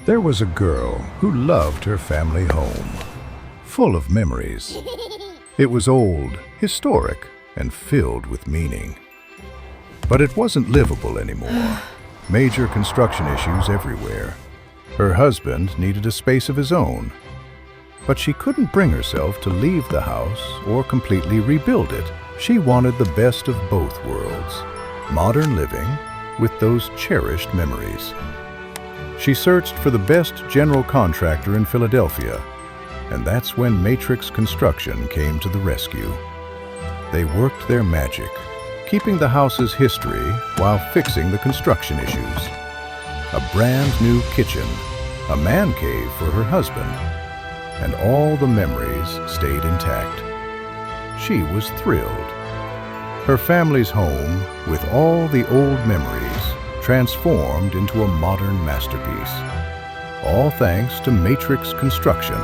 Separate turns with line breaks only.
There was a girl who loved her family home, full of memories. It was old, historic, and filled with meaning. But it wasn't livable anymore. Major construction issues everywhere. Her husband needed a space of his own. But she couldn't bring herself to leave the house or completely rebuild it. She wanted the best of both worlds, modern living with those cherished memories. She searched for the best general contractor in Philadelphia, and that's when Matrix Construction came to the rescue. They worked their magic, keeping the house's history while fixing the construction issues. A brand new kitchen, a man cave for her husband, and all the memories stayed intact. She was thrilled. Her family's home, with all the old memories, transformed into a modern masterpiece. All thanks to Matrix Construction.